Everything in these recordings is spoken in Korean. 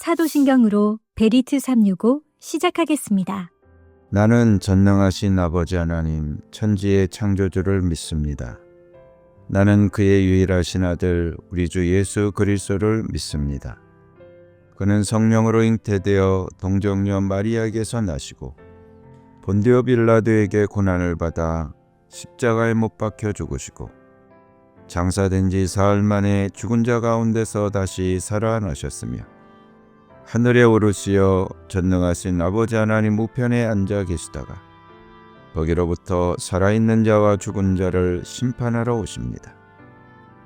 사도신경으로 베리트 365 시작하겠습니다. 나는 전능하신 아버지 하나님 천지의 창조주를 믿습니다. 나는 그의 유일하신 아들 우리 주 예수 그리스도를 믿습니다. 그는 성령으로 잉태되어 동정녀 마리아에게서 나시고 본디오 빌라도에게 고난을 받아 십자가에 못 박혀 죽으시고 장사된 지 사흘 만에 죽은 자 가운데서 다시 살아나셨으며 하늘에 오르시어 전능하신 아버지 하나님 우편에 앉아 계시다가 거기로부터 살아있는 자와 죽은 자를 심판하러 오십니다.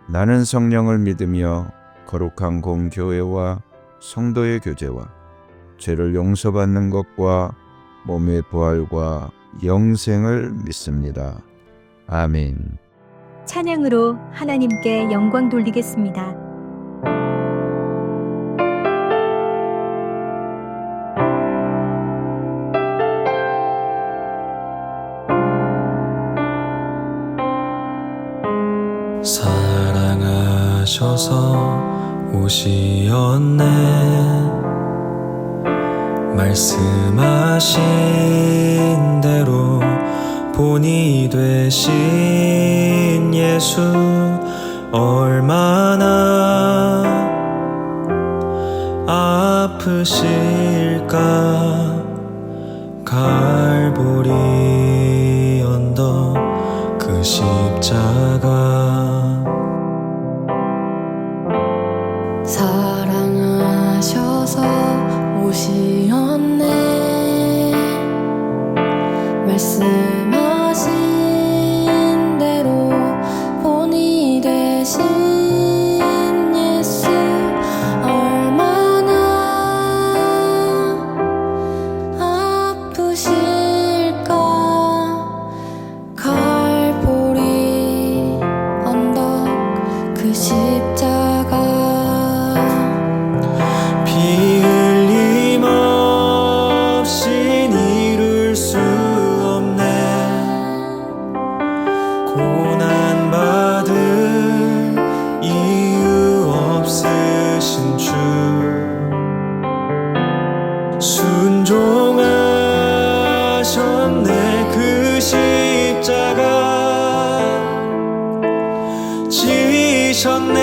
나는 성령을 믿으며 거룩한 공교회와 성도의 교제와 죄를 용서받는 것과 몸의 부활과 영생을 믿습니다. 아멘. 찬양으로 하나님께 영광 돌리겠습니다. 사랑하셔서 오시었네 말씀하신 대로 본이 되신 예수 얼마나 아프실까 갈보리 언덕 그 십자가 사랑하셔서 오시었네 말씀하신 대로 본이 되신 예수 얼마나 아프실까 갈보리 언덕 그 십자가 순종하셨네 그 십자가 지셨네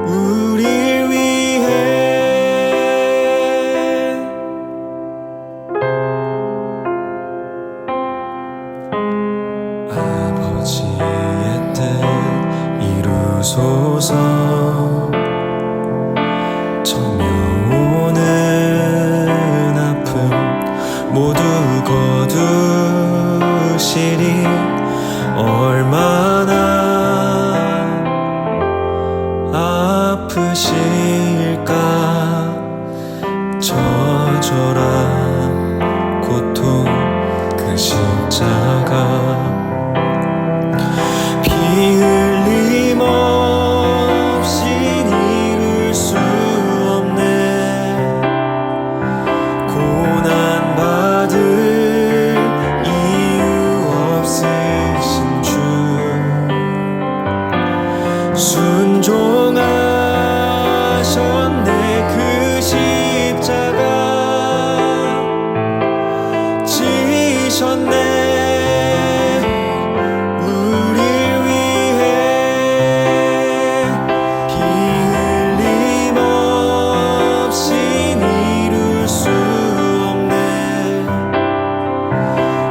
우릴 위해 아버지의 뜻 이루소서 모두 거두시리 얼마나 아프실까 처절한 고통 그 십자가 피 흘림 없이 이룰 수 없네 고난 받을 이유 없으신 주 순종하셨네 그 십자가 지셨네 우릴 위해 피 흘림 없이 이룰 수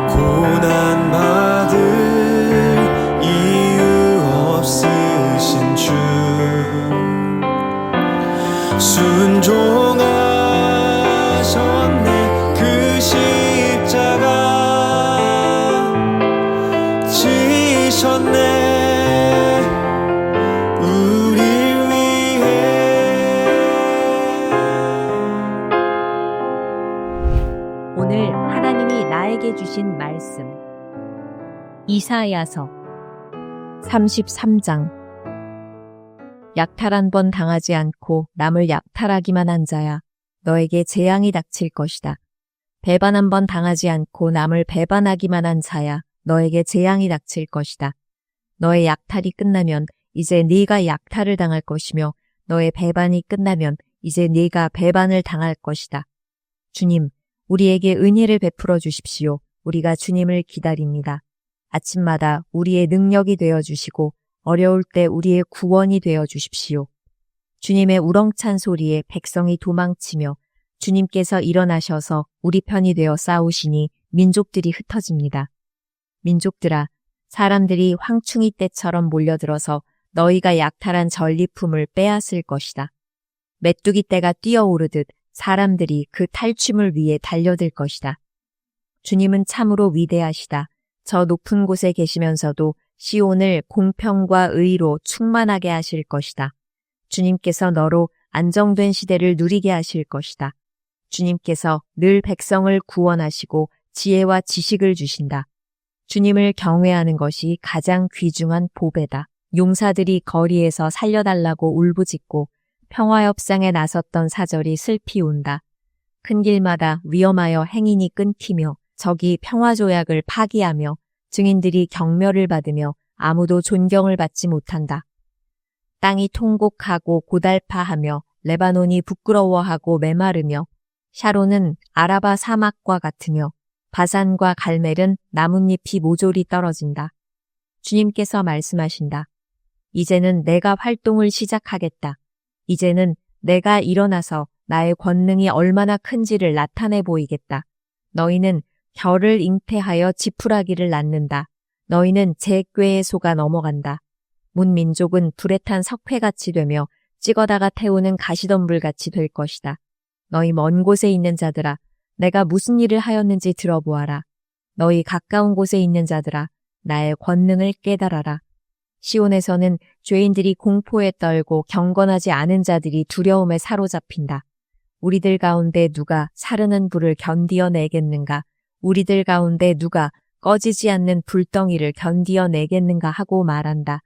고난 받을 이유 없으신 주 순종하셨네 그 십자가 지셨네 우릴 위해 오늘 하나님이 나에게 주신 말씀 이사야서 33장 약탈 한 번 당하지 않고 남을 약탈하기만 한 자야 너에게 재앙이 닥칠 것이다. 배반 한 번 당하지 않고 남을 배반하기만 한 자야 너에게 재앙이 닥칠 것이다. 너의 약탈이 끝나면 이제 네가 약탈을 당할 것이며 너의 배반이 끝나면 이제 네가 배반을 당할 것이다. 주님, 우리에게 은혜를 베풀어 주십시오. 우리가 주님을 기다립니다. 아침마다 우리의 능력이 되어 주시고 어려울 때 우리의 구원이 되어 주십시오. 주님의 우렁찬 소리에 백성이 도망치며 주님께서 일어나셔서 우리 편이 되어 싸우시니 민족들이 흩어집니다. 민족들아, 사람들이 황충이 때처럼 몰려들어서 너희가 약탈한 전리품을 빼앗을 것이다. 메뚜기 떼가 뛰어오르듯 사람들이 그 탈취물 위에 달려들 것이다. 주님은 참으로 위대하시다. 저 높은 곳에 계시면서도 시온을 공평과 의로 충만하게 하실 것이다. 주님께서 너로 안정된 시대를 누리게 하실 것이다. 주님께서 늘 백성을 구원하시고 지혜와 지식을 주신다. 주님을 경외하는 것이 가장 귀중한 보배다. 용사들이 거리에서 살려달라고 울부짖고 평화협상에 나섰던 사절이 슬피 운다. 큰 길마다 위험하여 행인이 끊기며 적이 평화조약을 파기하며 증인들이 경멸을 받으며 아무도 존경을 받지 못한다. 땅이 통곡하고 고달파하며 레바논이 부끄러워하고 메마르며 샤론은 아라바 사막과 같으며 바산과 갈멜은 나뭇잎이 모조리 떨어진다. 주님께서 말씀하신다. 이제는 내가 활동을 시작하겠다. 이제는 내가 일어나서 나의 권능이 얼마나 큰지를 나타내 보이겠다. 너희는 결을 잉태하여 지푸라기를 낳는다. 너희는 제 꾀에 속아 넘어간다. 문민족은 불에 탄 석회같이 되며 찍어다가 태우는 가시덤불같이 될 것이다. 너희 먼 곳에 있는 자들아, 내가 무슨 일을 하였는지 들어보아라. 너희 가까운 곳에 있는 자들아, 나의 권능을 깨달아라. 시온에서는 죄인들이 공포에 떨고 경건하지 않은 자들이 두려움에 사로잡힌다. 우리들 가운데 누가 사르는 불을 견디어 내겠는가? 우리들 가운데 누가 꺼지지 않는 불덩이를 견디어 내겠는가 하고 말한다.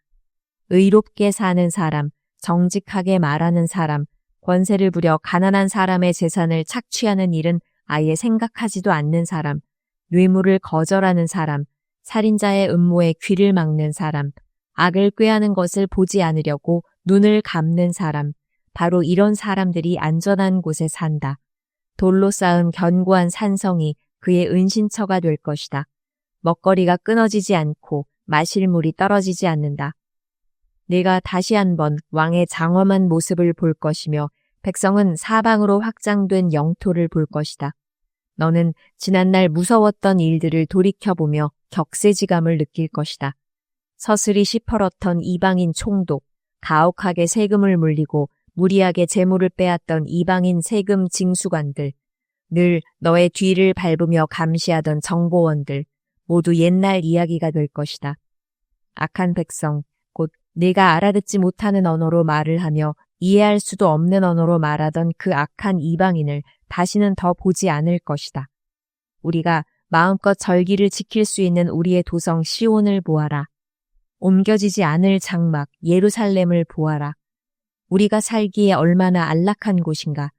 의롭게 사는 사람, 정직하게 말하는 사람, 권세를 부려 가난한 사람의 재산을 착취하는 일은 아예 생각하지도 않는 사람, 뇌물을 거절하는 사람, 살인자의 음모에 귀를 막는 사람, 악을 꾀하는 것을 보지 않으려고 눈을 감는 사람, 바로 이런 사람들이 안전한 곳에 산다. 돌로 쌓은 견고한 산성이 그의 은신처가 될 것이다. 먹거리가 끊어지지 않고 마실 물이 떨어지지 않는다. 네가 다시 한번 왕의 장엄한 모습을 볼 것이며 백성은 사방으로 확장된 영토를 볼 것이다. 너는 지난날 무서웠던 일들을 돌이켜보며 격세지감을 느낄 것이다. 서슬이 시퍼렇던 이방인 총독, 가혹하게 세금을 물리고 무리하게 재물을 빼앗던 이방인 세금 징수관들, 늘 너의 뒤를 밟으며 감시하던 정보원들, 모두 옛날 이야기가 될 것이다. 악한 백성, 곧 네가 알아듣지 못하는 언어로 말을 하며 이해할 수도 없는 언어로 말하던 그 악한 이방인을 다시는 더 보지 않을 것이다. 우리가 마음껏 절기를 지킬 수 있는 우리의 도성 시온을 보아라. 옮겨지지 않을 장막 예루살렘을 보아라. 우리가 살기에 얼마나 안락한 곳인가.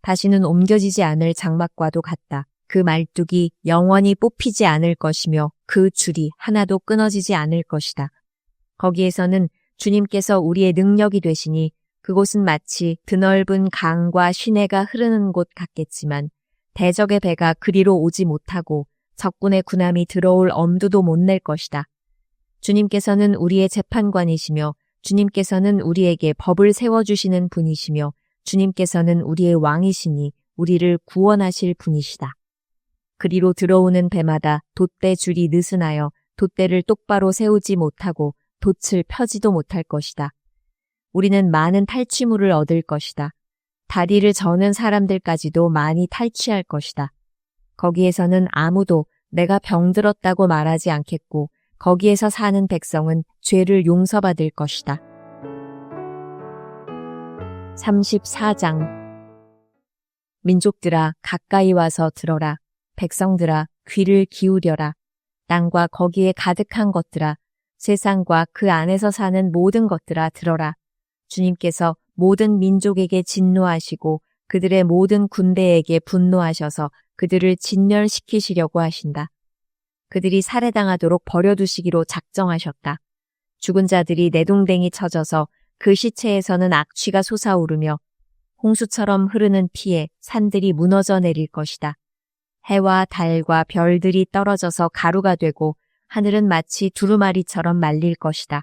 다시는 옮겨지지 않을 장막과도 같다. 그 말뚝이 영원히 뽑히지 않을 것이며 그 줄이 하나도 끊어지지 않을 것이다. 거기에서는 주님께서 우리의 능력이 되시니 그곳은 마치 드넓은 강과 시내가 흐르는 곳 같겠지만 대적의 배가 그리로 오지 못하고 적군의 군함이 들어올 엄두도 못 낼 것이다. 주님께서는 우리의 재판관이시며 주님께서는 우리에게 법을 세워주시는 분이시며 주님께서는 우리의 왕이시니 우리를 구원하실 분이시다. 그리로 들어오는 배마다 돛대 줄이 느슨하여 돛대를 똑바로 세우지 못하고 돛을 펴지도 못할 것이다. 우리는 많은 탈취물을 얻을 것이다. 다리를 저는 사람들까지도 많이 탈취할 것이다. 거기에서는 아무도 내가 병들었다고 말하지 않겠고 거기에서 사는 백성은 죄를 용서받을 것이다. 34장 민족들아 가까이 와서 들어라. 백성들아 귀를 기울여라. 땅과 거기에 가득한 것들아 세상과 그 안에서 사는 모든 것들아 들어라. 주님께서 모든 민족에게 진노하시고 그들의 모든 군대에게 분노하셔서 그들을 진멸시키시려고 하신다. 그들이 살해당하도록 버려두시기로 작정하셨다. 죽은 자들이 내동댕이 쳐져서 그 시체에서는 악취가 솟아오르며 홍수처럼 흐르는 피에 산들이 무너져 내릴 것이다. 해와 달과 별들이 떨어져서 가루가 되고 하늘은 마치 두루마리처럼 말릴 것이다.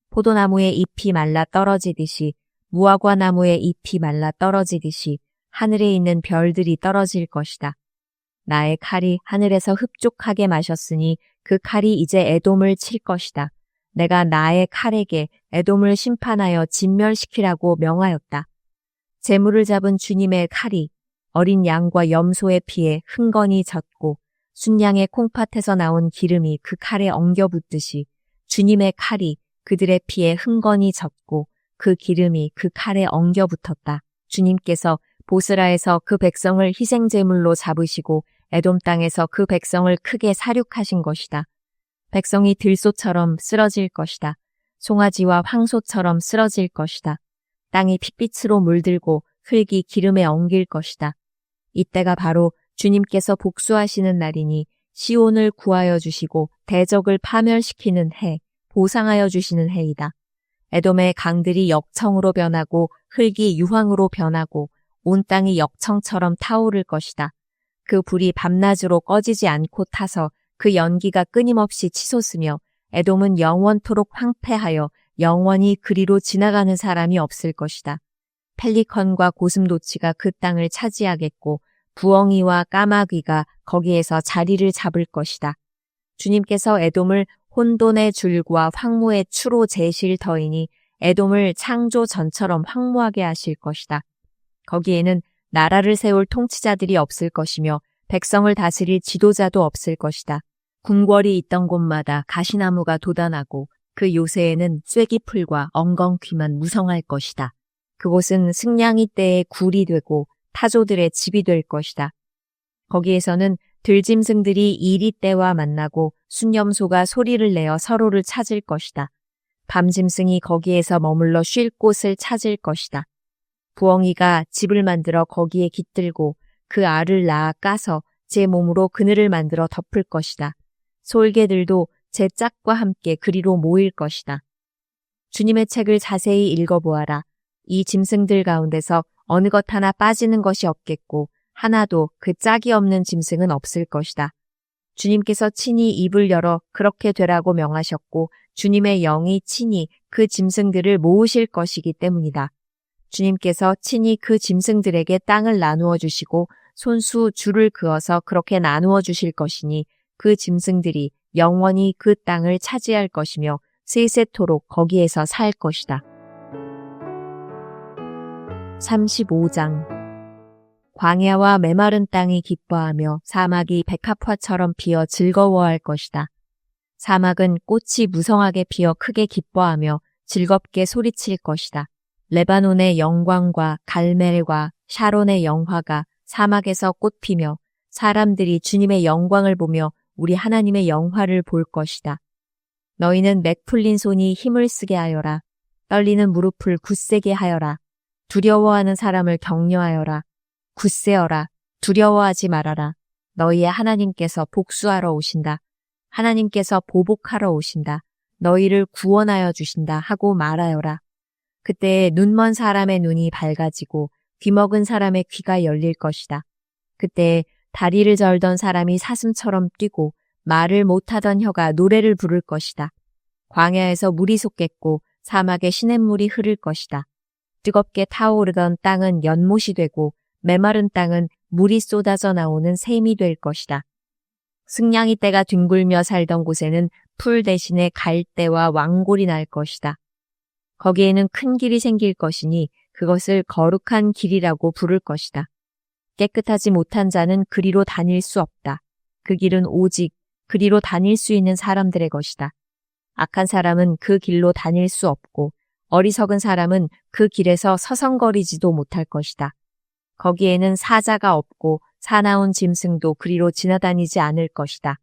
포도나무의 잎이 말라 떨어지듯이 무화과 나무의 잎이 말라 떨어지듯이 하늘에 있는 별들이 떨어질 것이다. 나의 칼이 하늘에서 흡족하게 마셨으니 그 칼이 이제 에돔을 칠 것이다. 내가 나의 칼에게 에돔을 심판하여 진멸시키라고 명하였다. 재물을 잡은 주님의 칼이 어린 양과 염소의 피에 흥건히 젖고 순양의 콩팥에서 나온 기름이 그 칼에 엉겨 붙듯이 주님의 칼이 그들의 피에 흥건히 젖고 그 기름이 그 칼에 엉겨 붙었다. 주님께서 보스라에서 그 백성을 희생제물로 잡으시고 에돔 땅에서 그 백성을 크게 사륙하신 것이다. 백성이 들소처럼 쓰러질 것이다. 송아지와 황소처럼 쓰러질 것이다. 땅이 핏빛으로 물들고 흙이 기름에 엉길 것이다. 이때가 바로 주님께서 복수하시는 날이니 시온을 구하여 주시고 대적을 파멸시키는 해, 보상하여 주시는 해이다. 에돔의 강들이 역청으로 변하고 흙이 유황으로 변하고 온 땅이 역청처럼 타오를 것이다. 그 불이 밤낮으로 꺼지지 않고 타서 그 연기가 끊임없이 치솟으며 에돔은 영원토록 황폐하여 영원히 그리로 지나가는 사람이 없을 것이다. 펠리컨과 고슴도치가 그 땅을 차지하겠고 부엉이와 까마귀가 거기에서 자리를 잡을 것이다. 주님께서 에돔을 혼돈의 줄과 황무의 추로 재실 터이니 에돔을 창조 전처럼 황무하게 하실 것이다. 거기에는 나라를 세울 통치자들이 없을 것이며 백성을 다스릴 지도자도 없을 것이다. 궁궐이 있던 곳마다 가시나무가 돋아나고 그 요새에는 쐐기풀과 엉겅퀴만 무성할 것이다. 그곳은 승냥이 떼의 굴이 되고 타조들의 집이 될 것이다. 거기에서는 들짐승들이 이리떼와 만나고 순염소가 소리를 내어 서로를 찾을 것이다. 밤짐승이 거기에서 머물러 쉴 곳을 찾을 것이다. 부엉이가 집을 만들어 거기에 깃들고 그 알을 낳아 까서 제 몸으로 그늘을 만들어 덮을 것이다. 솔개들도 제 짝과 함께 그리로 모일 것이다. 주님의 책을 자세히 읽어보아라. 이 짐승들 가운데서 어느 것 하나 빠지는 것이 없겠고 하나도 그 짝이 없는 짐승은 없을 것이다. 주님께서 친히 입을 열어 그렇게 되라고 명하셨고 주님의 영이 친히 그 짐승들을 모으실 것이기 때문이다. 주님께서 친히 그 짐승들에게 땅을 나누어 주시고 손수 줄을 그어서 그렇게 나누어 주실 것이니 그 짐승들이 영원히 그 땅을 차지할 것이며 세세토록 거기에서 살 것이다. 35장 광야와 메마른 땅이 기뻐하며 사막이 백합화처럼 피어 즐거워할 것이다. 사막은 꽃이 무성하게 피어 크게 기뻐하며 즐겁게 소리칠 것이다. 레바논의 영광과 갈멜과 샤론의 영화가 사막에서 꽃피며 사람들이 주님의 영광을 보며 우리 하나님의 영화를 볼 것이다. 너희는 맥 풀린 손이 힘을 쓰게 하여라. 떨리는 무릎을 굳세게 하여라. 두려워하는 사람을 격려하여라. 굳세어라. 두려워하지 말아라. 너희의 하나님께서 복수하러 오신다. 하나님께서 보복하러 오신다. 너희를 구원하여 주신다 하고 말하여라. 그때 눈먼 사람의 눈이 밝아지고 귀먹은 사람의 귀가 열릴 것이다. 그때 다리를 절던 사람이 사슴처럼 뛰고 말을 못하던 혀가 노래를 부를 것이다. 광야에서 물이 솟겠고 사막에 시냇물이 흐를 것이다. 뜨겁게 타오르던 땅은 연못이 되고 메마른 땅은 물이 쏟아져 나오는 샘이 될 것이다. 승냥이 떼가 뒹굴며 살던 곳에는 풀 대신에 갈대와 왕골이 날 것이다. 거기에는 큰 길이 생길 것이니 그것을 거룩한 길이라고 부를 것이다. 깨끗하지 못한 자는 그리로 다닐 수 없다. 그 길은 오직 그리로 다닐 수 있는 사람들의 것이다. 악한 사람은 그 길로 다닐 수 없고 어리석은 사람은 그 길에서 서성거리지도 못할 것이다. 거기에는 사자가 없고 사나운 짐승도 그리로 지나다니지 않을 것이다.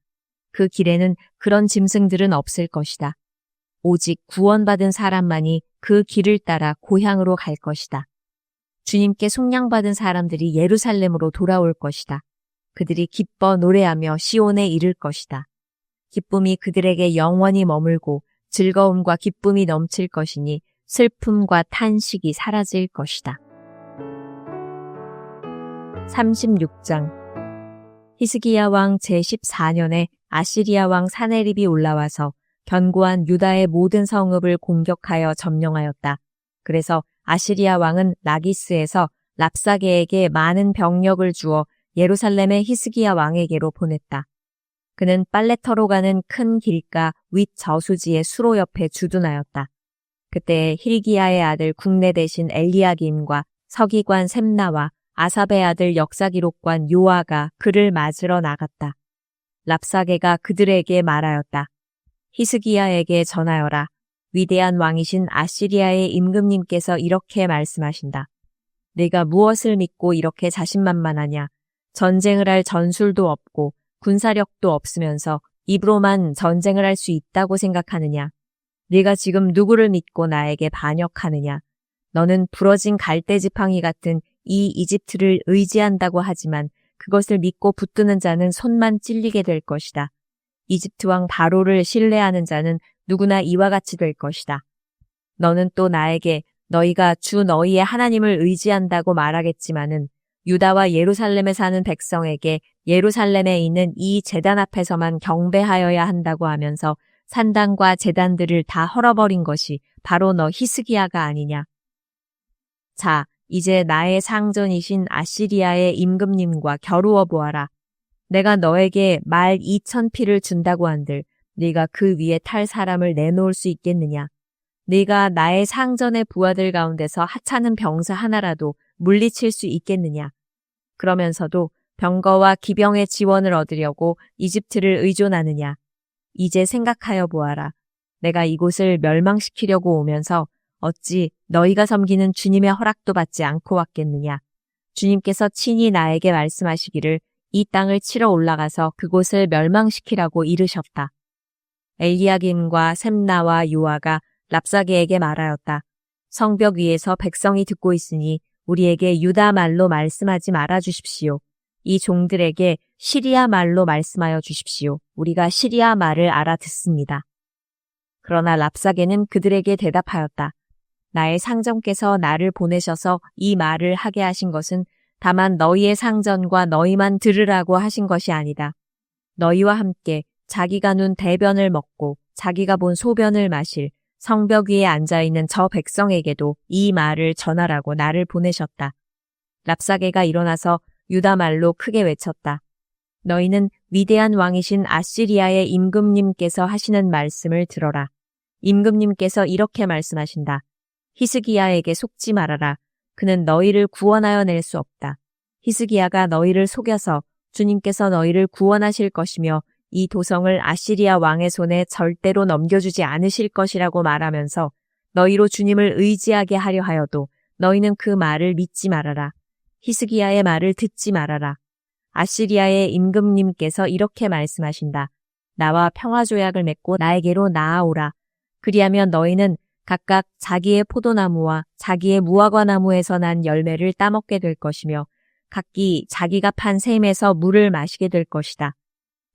그 길에는 그런 짐승들은 없을 것이다. 오직 구원받은 사람만이 그 길을 따라 고향으로 갈 것이다. 주님께 속량받은 사람들이 예루살렘으로 돌아올 것이다. 그들이 기뻐 노래하며 시온에 이를 것이다. 기쁨이 그들에게 영원히 머물고 즐거움과 기쁨이 넘칠 것이니 슬픔과 탄식이 사라질 것이다. 36장 히스기야 왕 제14년에 아시리아 왕 사네립이 올라와서 견고한 유다의 모든 성읍을 공격하여 점령하였다. 그래서 아시리아 왕은 라기스에서 랍사게에게 많은 병력을 주어 예루살렘의 히스기야 왕에게로 보냈다. 그는 빨레터로 가는 큰 길가 윗 저수지의 수로 옆에 주둔하였다. 그때 hil기야의 아들 국내 대신 엘리야김과 서기관 셈나와 아삽의 아들 역사기록관 요아가 그를 맞으러 나갔다. 랍사게가 그들에게 말하였다. 히스기야에게 전하여라. 위대한 왕이신 아시리아의 임금님께서 이렇게 말씀하신다. 네가 무엇을 믿고 이렇게 자신만만하냐? 전쟁을 할 전술도 없고 군사력도 없으면서 입으로만 전쟁을 할 수 있다고 생각하느냐? 네가 지금 누구를 믿고 나에게 반역하느냐? 너는 부러진 갈대지팡이 같은 이 이집트를 의지한다고 하지만 그것을 믿고 붙드는 자는 손만 찔리게 될 것이다. 이집트 왕 바로를 신뢰하는 자는 누구나 이와 같이 될 것이다. 너는 또 나에게 너희가 주 너희의 하나님을 의지한다고 말하겠지만은 유다와 예루살렘에 사는 백성에게 예루살렘에 있는 이 제단 앞에서만 경배하여야 한다고 하면서 산당과 제단들을 다 헐어버린 것이 바로 너 히스기야가 아니냐. 자, 이제 나의 상전이신 아시리아의 임금님과 겨루어 보아라. 내가 너에게 말 2,000피를 준다고 한들 네가 그 위에 탈 사람을 내놓을 수 있겠느냐. 네가 나의 상전의 부하들 가운데서 하찮은 병사 하나라도 물리칠 수 있겠느냐. 그러면서도 병거와 기병의 지원을 얻으려고 이집트를 의존하느냐. 이제 생각하여 보아라. 내가 이곳을 멸망시키려고 오면서 어찌 너희가 섬기는 주님의 허락도 받지 않고 왔겠느냐. 주님께서 친히 나에게 말씀하시기를 이 땅을 치러 올라가서 그곳을 멸망시키라고 이르셨다. 엘리야김과 셈나와 요아가 랍사게에게 말하였다. 성벽 위에서 백성이 듣고 있으니 우리에게 유다 말로 말씀하지 말아 주십시오. 이 종들에게 시리아 말로 말씀하여 주십시오. 우리가 시리아 말을 알아듣습니다. 그러나 랍사게는 그들에게 대답하였다. 나의 상전께서 나를 보내셔서 이 말을 하게 하신 것은 다만 너희의 상전과 너희만 들으라고 하신 것이 아니다. 너희와 함께 자기가 눈 대변을 먹고 자기가 본 소변을 마실 성벽 위에 앉아있는 저 백성에게도 이 말을 전하라고 나를 보내셨다. 랍사게가 일어나서 유다 말로 크게 외쳤다. 너희는 위대한 왕이신 아시리아의 임금님께서 하시는 말씀을 들어라. 임금님께서 이렇게 말씀하신다. 히스기야에게 속지 말아라. 그는 너희를 구원하여 낼 수 없다. 히스기야가 너희를 속여서 주님께서 너희를 구원하실 것이며 이 도성을 아시리아 왕의 손에 절대로 넘겨주지 않으실 것이라고 말하면서 너희로 주님을 의지하게 하려 하여도 너희는 그 말을 믿지 말아라. 히스기야의 말을 듣지 말아라. 아시리아의 임금님께서 이렇게 말씀하신다. 나와 평화조약을 맺고 나에게로 나아오라. 그리하면 너희는 각각 자기의 포도나무와 자기의 무화과나무에서 난 열매를 따먹게 될 것이며 각기 자기가 판 샘에서 물을 마시게 될 것이다.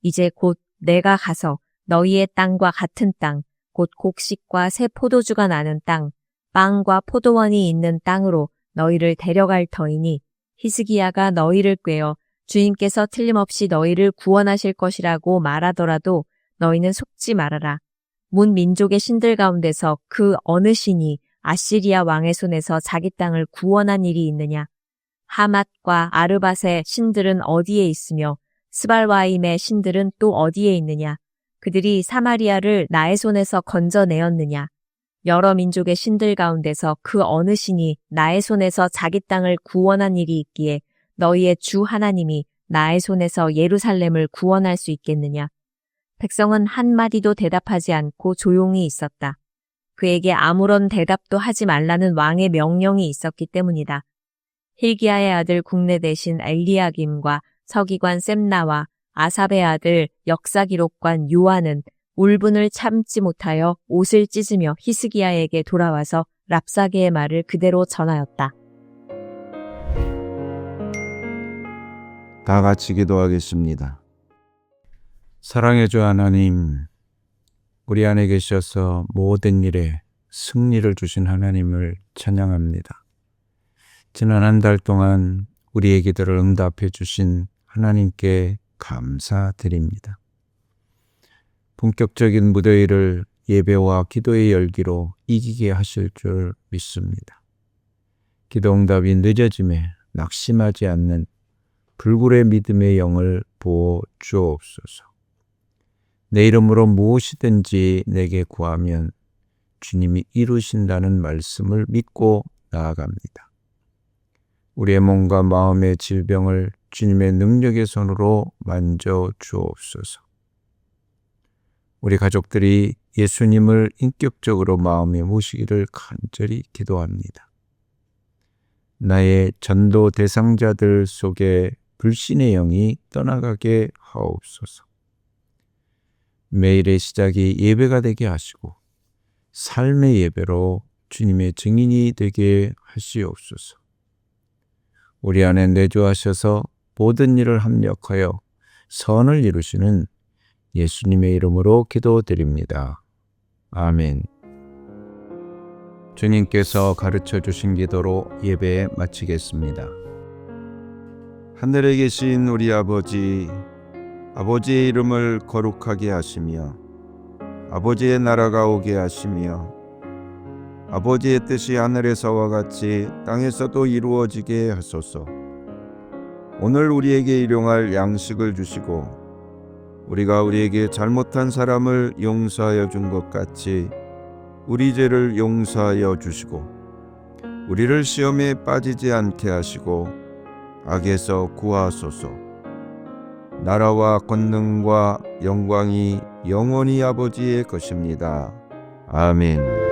이제 곧 내가 가서 너희의 땅과 같은 땅, 곧 곡식과 새 포도주가 나는 땅, 빵과 포도원이 있는 땅으로 너희를 데려갈 터이니 히스기야가 너희를 꾀어 주님께서 틀림없이 너희를 구원하실 것이라고 말하더라도 너희는 속지 말아라. 문 민족의 신들 가운데서 그 어느 신이 아시리아 왕의 손에서 자기 땅을 구원한 일이 있느냐? 하맛과 아르밧의 신들은 어디에 있으며 스발와임의 신들은 또 어디에 있느냐? 그들이 사마리아를 나의 손에서 건져내었느냐? 여러 민족의 신들 가운데서 그 어느 신이 나의 손에서 자기 땅을 구원한 일이 있기에 너희의 주 하나님이 나의 손에서 예루살렘을 구원할 수 있겠느냐? 백성은 한마디도 대답하지 않고 조용히 있었다. 그에게 아무런 대답도 하지 말라는 왕의 명령이 있었기 때문이다. hil기야의 아들 국내 대신 엘리야김과 서기관 셈나와 아삽의 아들 역사기록관 요아는 울분을 참지 못하여 옷을 찢으며 히스기야에게 돌아와서 랍사게의 말을 그대로 전하였다. 다 같이 기도하겠습니다. 사랑의 주 하나님, 우리 안에 계셔서 모든 일에 승리를 주신 하나님을 찬양합니다. 지난 한 달 동안 우리의 기도를 응답해 주신 하나님께 감사드립니다. 본격적인 무더위를 예배와 기도의 열기로 이기게 하실 줄 믿습니다. 기도 응답이 늦어짐에 낙심하지 않는 불굴의 믿음의 영을 부어 주옵소서. 내 이름으로 무엇이든지 내게 구하면 주님이 이루신다는 말씀을 믿고 나아갑니다. 우리의 몸과 마음의 질병을 주님의 능력의 손으로 만져 주옵소서. 우리 가족들이 예수님을 인격적으로 마음에 모시기를 간절히 기도합니다. 나의 전도 대상자들 속에 불신의 영이 떠나가게 하옵소서. 매일의 시작이 예배가 되게 하시고 삶의 예배로 주님의 증인이 되게 하시옵소서. 우리 안에 내주하셔서 모든 일을 합력하여 선을 이루시는 예수님의 이름으로 기도드립니다. 아멘. 주님께서 가르쳐 주신 기도로 예배 마치겠습니다. 하늘에 계신 우리 아버지, 아버지의 이름을 거룩하게 하시며 아버지의 나라가 오게 하시며 아버지의 뜻이 하늘에서와 같이 땅에서도 이루어지게 하소서. 오늘 우리에게 일용할 양식을 주시고 우리가 우리에게 잘못한 사람을 용서하여 준 것 같이 우리 죄를 용서하여 주시고 우리를 시험에 빠지지 않게 하시고 악에서 구하소서. 나라와 권능과 영광이 영원히 아버지의 것입니다. 아멘.